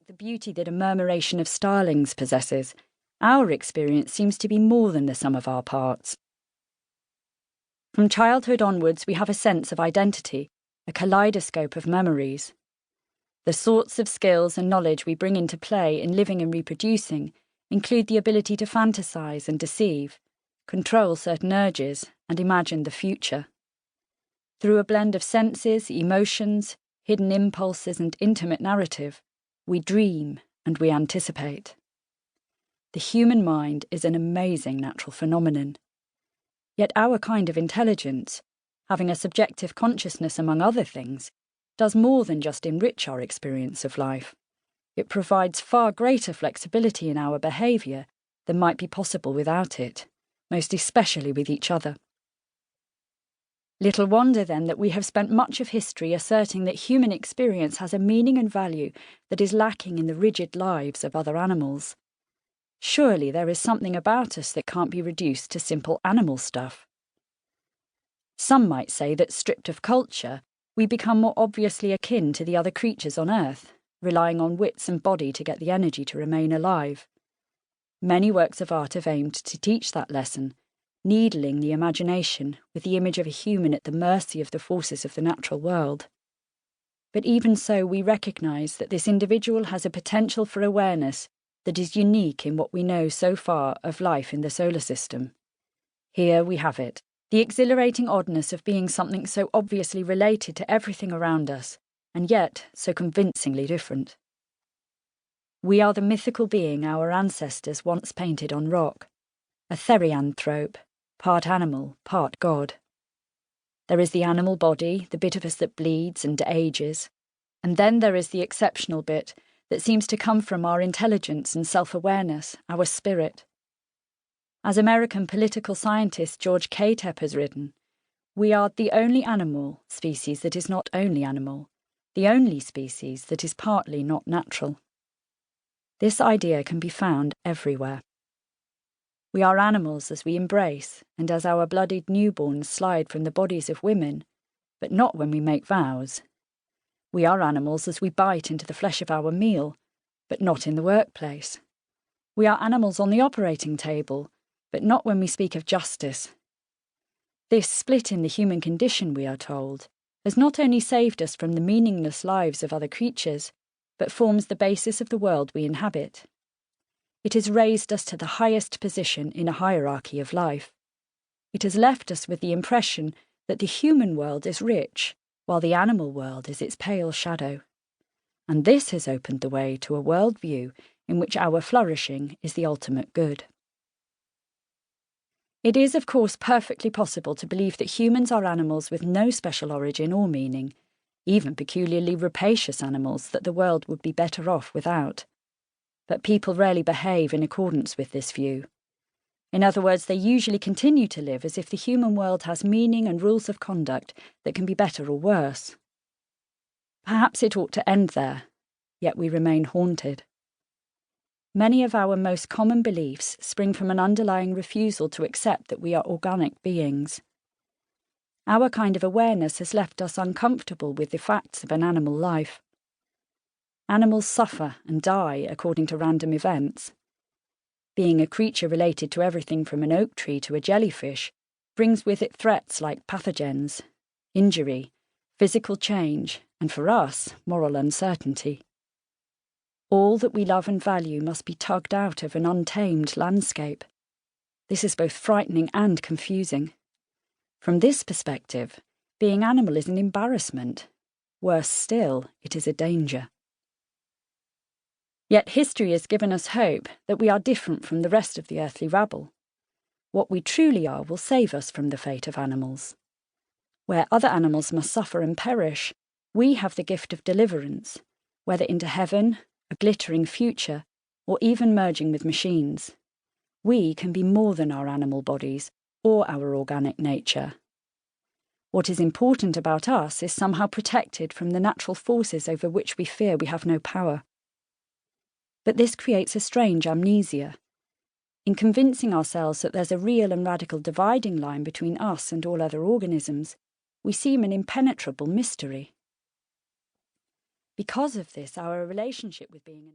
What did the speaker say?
the beauty that a murmuration of starlings possesses, our experience seems to be more than the sum of our parts. From childhood onwards, we have a sense of identity, a kaleidoscope of memories. The sorts of skills and knowledge we bring into play in living and reproducing include the ability to fantasize and deceive, control certain urges, and imagine the future. Through a blend of senses, emotions, hidden impulses, and intimate narrative, we dream and we anticipate. The human mind is an amazing natural phenomenon. Yet our kind of intelligence, having a subjective consciousness among other things, does more than just enrich our experience of life. It provides far greater flexibility in our behaviour than might be possible without it, most especially with each other. Little wonder, then, that we have spent much of history asserting that human experience has a meaning and value that is lacking in the rigid lives of other animals. Surely there is something about us that can't be reduced to simple animal stuff. Some might say that, stripped of culture, we become more obviously akin to the other creatures on Earth, relying on wits and body to get the energy to remain alive. Many works of art have aimed to teach that lesson, needling the imagination with the image of a human at the mercy of the forces of the natural world. But even so, we recognise that this individual has a potential for awareness that is unique in what we know so far of life in the solar system. Here we have it, the exhilarating oddness of being something so obviously related to everything around us, and yet so convincingly different. We are the mythical being our ancestors once painted on rock, a therianthrope, part animal, part god. There is the animal body, the bit of us that bleeds and ages, and then there is the exceptional bit that seems to come from our intelligence and self-awareness, our spirit. As American political scientist George Tepp has written, we are the only animal species that is not only animal, the only species that is partly not natural. This idea can be found everywhere. We are animals as we embrace and as our bloodied newborns slide from the bodies of women, but not when we make vows. We are animals as we bite into the flesh of our meal, but not in the workplace. We are animals on the operating table, but not when we speak of justice. This split in the human condition, we are told, has not only saved us from the meaningless lives of other creatures, but forms the basis of the world we inhabit. It has raised us to the highest position in a hierarchy of life. It has left us with the impression that the human world is rich, while the animal world is its pale shadow. And this has opened the way to a worldview in which our flourishing is the ultimate good. It is, of course, perfectly possible to believe that humans are animals with no special origin or meaning, even peculiarly rapacious animals that the world would be better off without. But people rarely behave in accordance with this view. In other words, they usually continue to live as if the human world has meaning and rules of conduct that can be better or worse. Perhaps it ought to end there, yet we remain haunted. Many of our most common beliefs spring from an underlying refusal to accept that we are organic beings. Our kind of awareness has left us uncomfortable with the facts of an animal life. Animals suffer and die according to random events. Being a creature related to everything from an oak tree to a jellyfish brings with it threats like pathogens, injury, physical change, and for us, moral uncertainty. All that we love and value must be tugged out of an untamed landscape. This is both frightening and confusing. From this perspective, being animal is an embarrassment. Worse still, it is a danger. Yet history has given us hope that we are different from the rest of the earthly rabble. What we truly are will save us from the fate of animals. Where other animals must suffer and perish, we have the gift of deliverance, whether into heaven, a glittering future, or even merging with machines. We can be more than our animal bodies or our organic nature. What is important about us is somehow protected from the natural forces over which we fear we have no power. But this creates a strange amnesia. In convincing ourselves that there's a real and radical dividing line between us and all other organisms, we seem an impenetrable mystery. Because of this, our relationship with being